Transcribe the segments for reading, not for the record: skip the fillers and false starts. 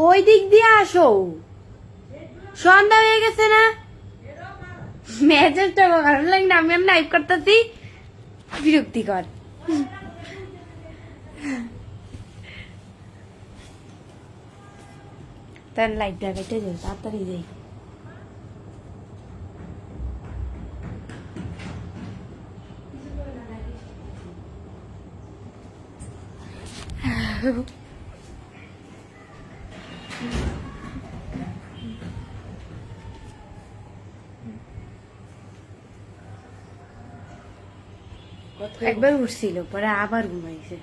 ওই দিক দিয়ে আসো, সন্ধ্যা হয়ে গেছে না? মেজাজটা ভালো লাগে না, আমি লাইভ করতেছি, বিরক্তিকর। তার লাইট লাগাইতে যাই, তাড়াতাড়ি যাই। একবার উঠছিল, পরে আবার ঘুমাইছে।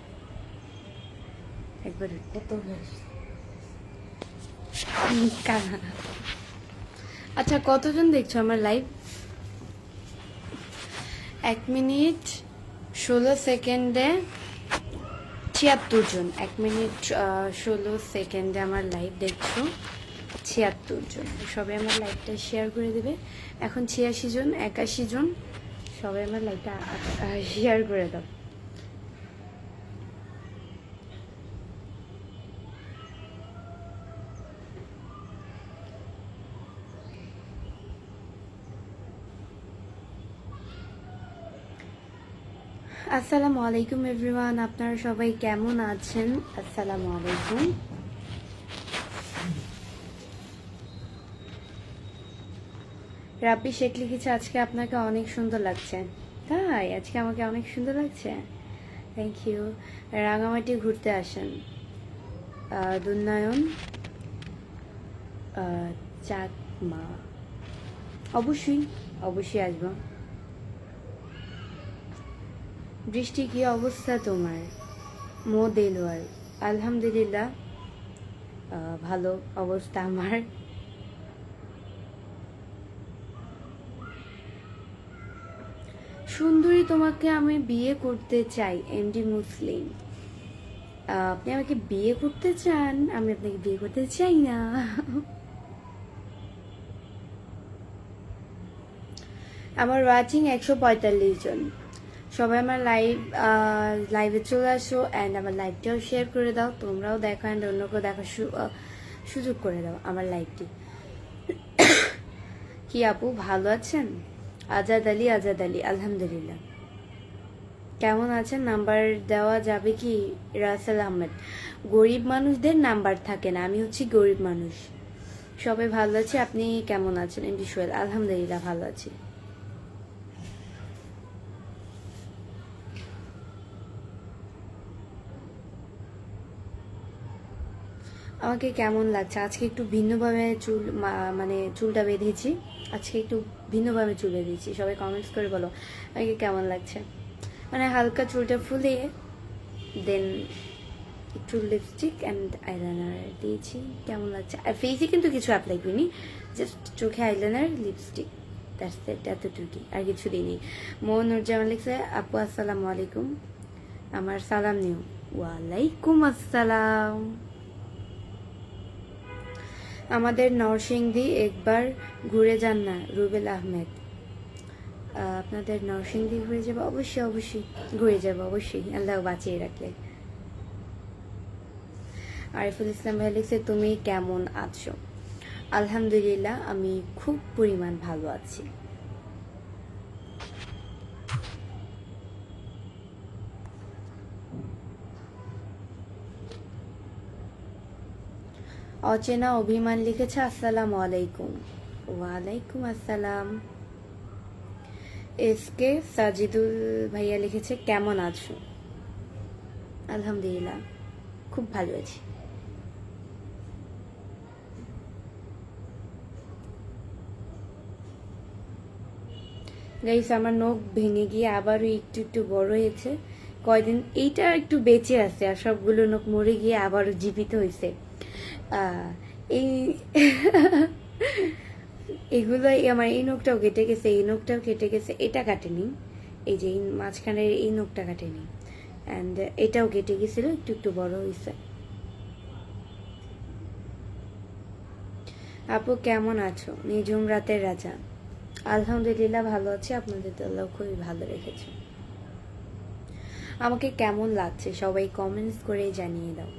একবার আচ্ছা, কতজন দেখছো আমার লাইভ? 1 মিনিট 16 সেকেন্ডে 76 জন। 1 মিনিট 16 সেকেন্ডে আমার লাইভ দেখছো 76 জন। সবাই আমার লাইভটা শেয়ার করে দেবে। এখন 86 জন, 81 জন। সবাই আমার লাইভটা শেয়ার করে দাও। আসসালামু আলাইকুম এভরিওয়ান, আপনারা সবাই কেমন আছেন? আসসালামু আলাইকুম। রাব্বি শেখ লিখেছে আজকে আপনাকে অনেক সুন্দর লাগছে। তাই? আজকে আমাকে অনেক সুন্দর লাগছে, থ্যাংক ইউ। রাঙামাটি ঘুরতে আসেন। দুর্নয়ন চাকমা, অবশ্যই অবশ্যই আসবো। বৃষ্টি কি অবস্থা তোমার? মো দেলওয়ার, আলহামদুলিল্লাহ ভালো অবস্থা আমার। সুন্দরী তোমাকে আমি বিয়ে করতে চাই, এমডি মুসলিম। আপনি আমাকে বিয়ে করতে চান? আমি আপনাকে বিয়ে করতে চাই না। আমার ওয়াচিং 145 জন। সবাই আমার লাইভে চলে আসো অ্যান্ড আমার লাইভটাও শেয়ার করে দাও। তোমরাও দেখো অ্যান্ড অন্যকেও দেখার সুযোগ করে দাও আমার লাইভটি। কি আপু ভালো আছেন? আজাদ আলী, আলহামদুলিল্লাহ। কেমন আছেন? নাম্বার দেওয়া যাবে কি? রাসেল আহমেদ, গরিব মানুষদের নাম্বার থাকে না, আমি হচ্ছি গরিব মানুষ। সবাই ভালো আছে, আপনি কেমন আছেন? এমডি সোহেল, আলহামদুলিল্লাহ ভালো আছি। আমাকে কেমন লাগছে? আজকে একটু ভিন্নভাবে চুল মানে চুলটা বেঁধেছি, আজকে একটু ভিন্নভাবে চুল বেঁধেছি। সবাই কমেন্টস করে বলো আমাকে কেমন লাগছে। মানে হালকা চুলটা ফুলিয়ে দেন একটু লিপস্টিক অ্যান্ড আইলাইনার দিয়েছি। কেমন লাগছে? আর ফেসে কিন্তু কিছু অ্যাপ্লাই করিনি, জাস্ট চোখে আইলাইনার, লিপস্টিক, দ্যাটস ইট, এতটুকুই, আর কিছু দিইনি। মোহন নুরজামান লিখছে আপু আসসালামু আলাইকুম, আমার সালাম নিও। ওয়ালাইকুম আসসালাম। আমাদের নরসিংদী একবার ঘুরে যান না, রুবেল আহমেদ। আপনাদের নরসিংদী ঘুরে যাবো, অবশ্যই অবশ্যই ঘুরে যাবো, অবশ্যই, আল্লাহ বাঁচিয়ে রাখলে। আরিফুল ইসলাম ভাই লিখছে তুমি কেমন আছো? আলহামদুলিল্লাহ আমি খুব পরিমাণ ভালো আছি। অচেনা অভিমান লিখেছে আসসালামু আলাইকুম। ওয়ালাইকুম আসসালাম। এসকে সাজিদুল ভাইয়া লিখেছে কেমন আছো? আলহামদুলিল্লাহ খুব ভালো আছি। গাইস আমার নখ ভেঙে গিয়ে আবারও একটু একটু বড় হয়েছে কয়দিন, এইটা একটু বেঁচে আছে, আর সবগুলো নখ মরে গিয়ে আবারও জীবিত হয়েছে। এই এগুলো আমার এই নখটাও কেটে গেছে, এই নখটাও কেটে গেছে, এটা কাটেনি, এই যে এই মাঝখানের এই নখটা কাটেনি, অ্যান্ড এটাও কেটে গেছিল, একটু একটু বড় হয়েছে। আপু কেমন আছো? নিঝুম রাতের রাজা, আলহামদুলিল্লাহ ভালো আছি, আপনাদের তো আল্লাহ খুবই ভালো রেখেছে। আমাকে কেমন লাগছে সবাই কমেন্টস করে জানিয়ে দাও।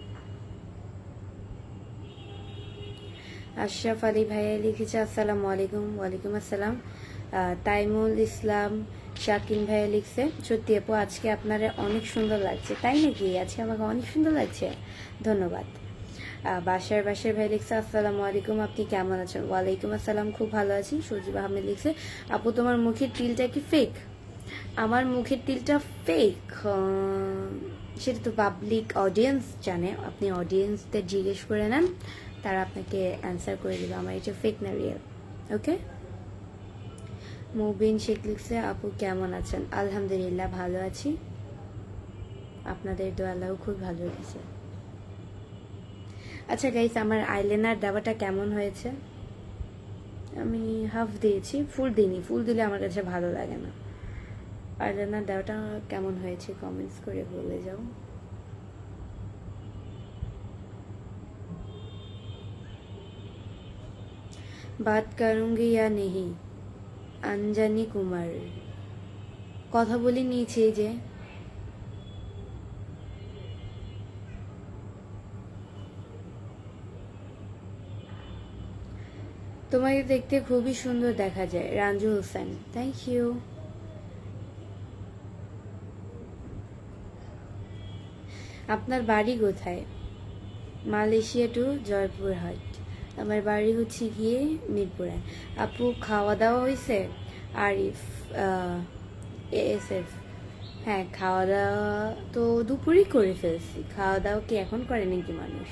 আশরাফ আলী ভাইয়া লিখেছে আসসালামু আলাইকুম। ওয়ালাইকুম আসসালাম। তাইমুল ইসলাম শাকিন ভাইয়া লিখছে সত্যি আপু আজকে আপনারা অনেক সুন্দর লাগছে। তাই নাকি? আজকে আমাকে অনেক সুন্দর লাগছে, ধন্যবাদ। বাসার ভাই লিখছে আসসালামু আলাইকুম, আপনি কেমন আছেন? ওয়ালাইকুম আসসালাম, খুব ভালো আছি। সজীব আহমেদ লিখছে আপু তোমার মুখের তিলটা কি ফেক? আমার মুখের তিলটা ফেক সেটা তো পাবলিক অডিয়েন্স জানে, আপনি অডিয়েন্সদের জিজ্ঞেস করে নেন, তারা আপনাকে অ্যান্সার করে দেবে আমার এটা ফেক না রিয়েল। ওকে। মুবিন শেখ লিখছে আপু কেমন আছেন? আলহামদুলিল্লাহ ভালো আছি, আপনাদের দোয়া আল্লাহ খুব ভালো রেখেছে। আচ্ছা গাইস, আমার আইলাইনার দেওয়াটা কেমন হয়েছে? আমি হাফ দিয়েছি, ফুল দিইনি। ফুল দিলে আমার কাছে ভালো লাগে না। আইলাইনার দেওয়াটা কেমন হয়েছে কমেন্টস করে বলে যাও। बात करूंगी या नहीं, আঞ্জানি কুমার। কথা বলে নিয়েছি যে। তোমাকে দেখতে খুবই সুন্দর দেখা যায়, রাঞ্জু হোসেন। Thank you. আপনার বাড়ি কোথায়? Malaysia to Joypurhat. আমার বাড়ি হচ্ছে গিয়ে মিরপুরে। আপু খাওয়া দাওয়া হয়েছে? আরিফ এএসএফ। হ্যাঁ, খাওয়া দাওয়া তো দুপুরই করে ফেলছি। খাওয়া দাওয়া কি এখন করে নাকি মানুষ?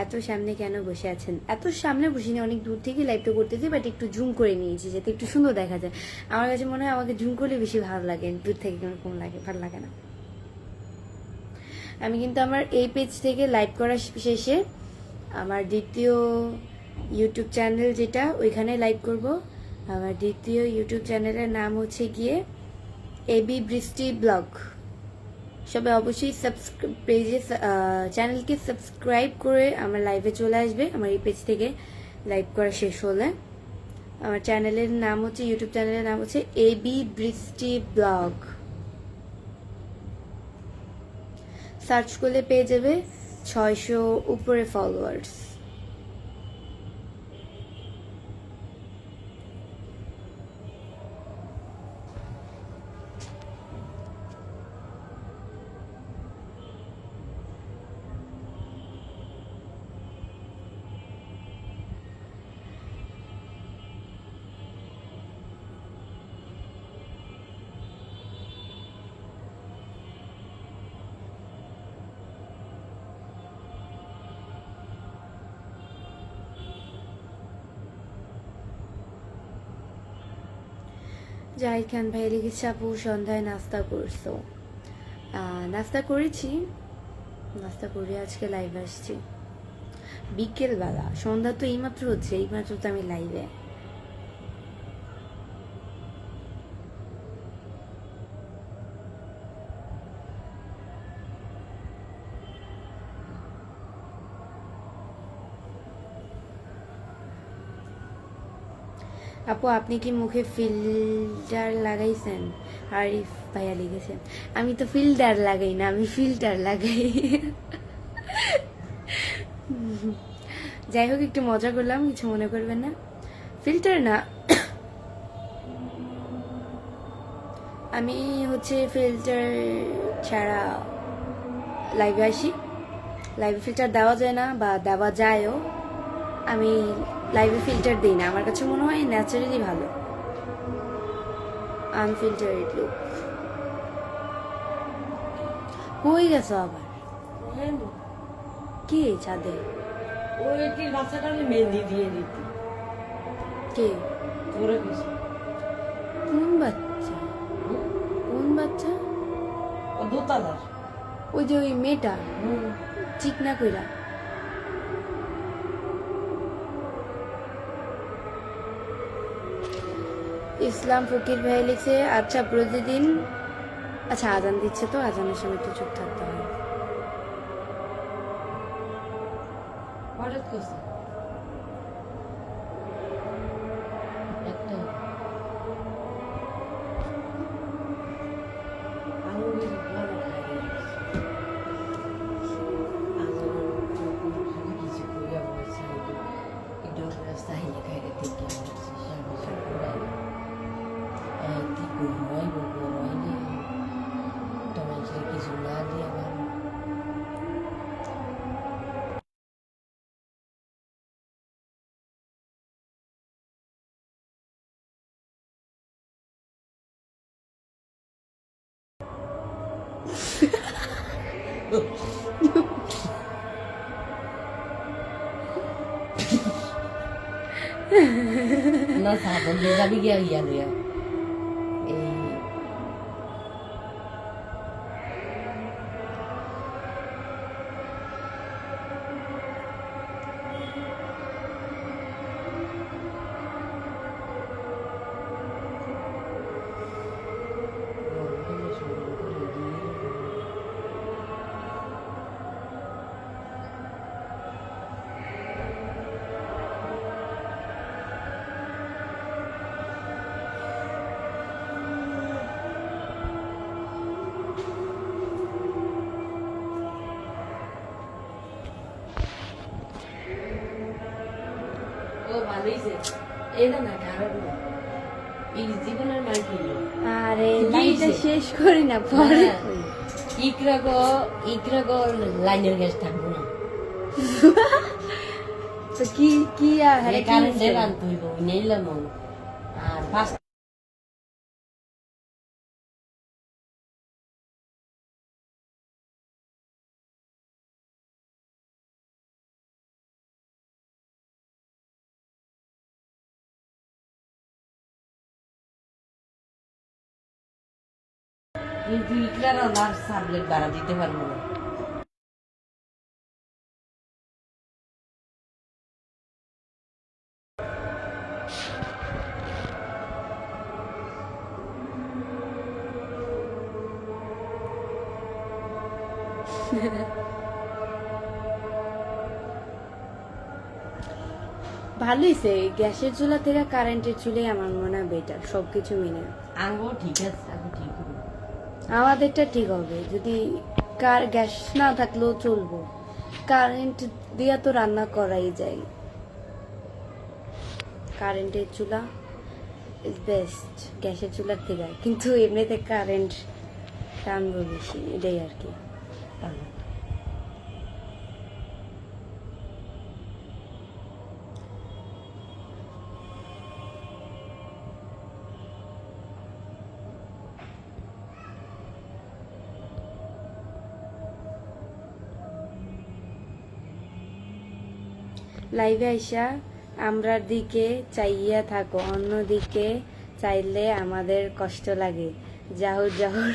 এত সামনে কেন বসে আছেন? এত সামনে বসিনি, অনেক দূর থেকে লাইভটা করতেছি, বাট একটু জুম করে নিয়েছি যাতে একটু সুন্দর দেখা যায়। আমার কাছে মনে হয় আমাকে জুম করলে বেশি ভালো লাগে, দূর থেকে কম লাগে, ভালো লাগে না। আমি কিন্তু আমার এই পেজ থেকে লাইভ করা শেষে আমার দ্বিতীয় ইউটিউব চ্যানেল যেটা, ওইখানে লাইভ করব। আমার দ্বিতীয় ইউটিউব চ্যানেলের নাম হচ্ছে গিয়ে এবি বৃষ্টি ব্লগ। সবাই অবশ্যই পেজে চ্যানেলকে সাবস্ক্রাইব করে আমার লাইভে চলে আসবে আমার এই পেজ থেকে লাইভ করা শেষ হলে। আমার চ্যানেলের নাম হচ্ছে, ইউটিউব চ্যানেলের নাম হচ্ছে এবি বৃষ্টি ব্লগ। সার্চ করলে পেয়ে যাবে 600 উপরে ফলোয়ার্স। জাহিদ খান ভাই লিখেছে আপু সন্ধ্যায় নাস্তা করছো? নাস্তা করেছি, নাস্তা করে আজকে লাইভ আসছি বিকেলবেলা। সন্ধ্যা তো এইমাত্র হচ্ছে, এইমাত্র তো আমি লাইভে। আপু আপনি কি মুখে ফিল্টার লাগাইছেন? আরিফ ভাইয়া লিখেছেন আমি তো ফিল্টার লাগাই না, আমি ফিল্টার লাগাই। যাই হোক, একটু মজা করলাম, কিছু মনে করবেন না। ফিল্টার না, আমি হচ্ছে ফিল্টার ছাড়া লাইভে আসি। লাইভে ফিল্টার দেওয়া যায় না, বা দেওয়া যায়ও, আমি লাইভে ফিল্টার দিই না। আমার কাছে মনে হয় ন্যাচারালি ভালো, আনফিল্টারেড লুক। কই গেছো আবার? কে ছাদে? ওই বাচ্চাটা আমি মেহেন্দি দিয়ে দিতি। কে? তোরে কিছু কোন বাচ্চা? কোন বাচ্চা? ও দোতলার। ওই যে ওই মেয়েটা চিকনা কইরা। ইসলাম ফকির ভাই লিখছে আচ্ছা প্রতিদিন, আচ্ছা আজান দিচ্ছে তো, আজানের সময় একটু চুপ থাকতে হয়। হঠাৎ করছে একটা আঙুলের বড় খাই কিছু করিয়া হয় বড় হয়নি তোমার কিছু না দিয়ে আবার না সাবন দিয়ে যাবি গিয়া ইয়া লইয়া এই ও ভালোইছে এটা না খারাপ না এই জীবনের মান কি আরে কি লাইনটা হইছে? শেষ করি না পরে হ্যাঁ। করি। ইকরা গো লাইনের গ্যাস থাকবো না তো কি কি আর আরে হ্যাঁ, কি কারেন্টের হইছে? আনতে হইব নিলাম আর ফার্স্ট কিন্তু ইকরার আর সাবলেট বাড়া দিতে পারবো না ভালো হয়েছে গ্যাসের চুলা থেকে কারেন্টের চুলাই আমার মনে হয় বেটার সবকিছু মিলে আঙ্গো ঠিক আছে আঙ্গো ঠিক হবে আমাদেরটা ঠিক হবে যদি কার গ্যাস না থাকলেও চলবো কারেন্ট দিয়া তো রান্না করাই যায় কারেন্টের চুলা ইজ বেস্ট গ্যাসের চুলার থেকে কিন্তু এমনিতে কারেন্ট টানবো বেশি এটাই আর কি আঙ্গো। লাইভে আইসা আমরার দিকে চাইয়া থাকো অন্যদিকে চাইলে আমাদের কষ্ট লাগে যাহর যাহর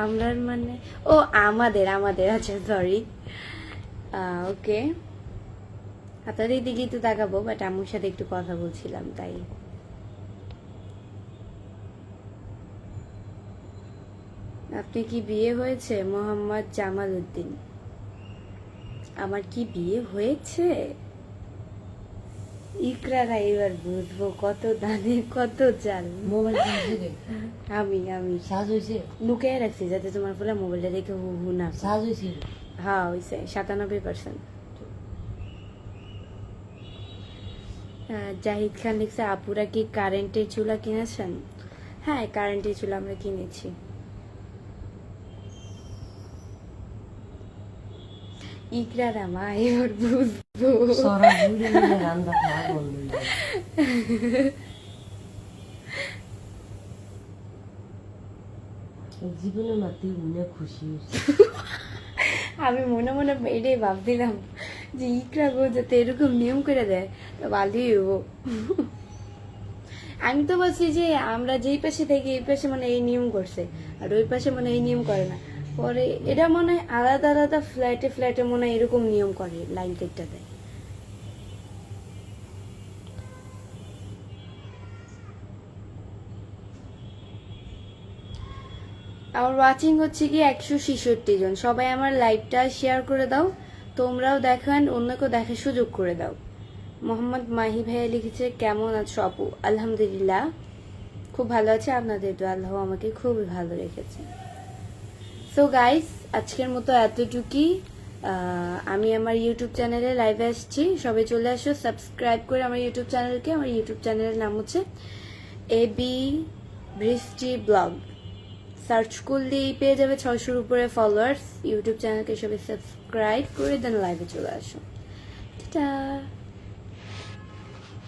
আমরার মানে ও আমাদের আমাদের আচ্ছা সরি ওকে আপনাদের দিকেই তো তাকাবো বাট আম্মুর সাথে একটু কথা বলছিলাম তাই আপনি কি বিয়ে হয়েছে মোহাম্মদ জামাল উদ্দিন আমার কি বিয়ে হয়েছে ইকরারা এবার বুঝবো কত দানে কত চাল মোবাইল কিনছে রে আমি সাজ হয়েছে লুকিয়ে রাখছি যাতে তোমার ফলে মোবাইলটা দেখে হু হু না পায়। সাজ হয়েছে হ্যাঁ হয়েছে 97%। জাহিদ খান লিখছে আপুরা কি কারেন্টের চুলা কিনেছেন হ্যাঁ কারেন্টের চুলা আমরা কিনেছি ইকরারা মা এবার বুঝবো সরা ঘুরে নিয়ে রান্না খাওয়া বন্ধ হয়ে যায়। জীবনে মাত্র মনে খুশি হয়েছে আমি মনে মনে এটাই ভাবছিলাম যে ইকরা গো যাতে এরকম নিয়ম করে দেয় তো ভালোই হবো আমি তো বলছি যে আমরা যেই পাশে থাকি এই পাশে মানে এই নিয়ম করছে আর ওই পাশে মানে এই নিয়ম করে না পরে এটা মনে হয় আলাদা আলাদা ফ্ল্যাটে ফ্ল্যাটে মনে হয় এরকম নিয়ম করে লাইন কেটটা দেয় আমার ওয়াচিং হচ্ছে কি 166 জন সবাই আমার লাইভটা শেয়ার করে দাও তোমরাও দেখেন অন্যকেও দেখার সুযোগ করে দাও মোহাম্মদ মাহি ভাইয়া লিখেছে কেমন আছো আপু আলহামদুলিল্লাহ খুব ভালো আছে আপনাদের তো আল্লাহ আমাকে খুবই ভালো রেখেছে সো গাইস আজকের মতো এতটুকুই আমি আমার ইউটিউব চ্যানেলে লাইভে আসছি সবাই চলে আসো সাবস্ক্রাইব করে আমার ইউটিউব চ্যানেলকে আমার ইউটিউব চ্যানেলের নাম হচ্ছে এবি বৃষ্টি ব্লগ সার্চ করলেই পেয়ে যাবে 600-র উপরে ফলোয়ার্স। ইউটিউব চ্যানেলকে সবাই সাবস্ক্রাইব করে দেন, লাইভে চলে আসো। টাটা।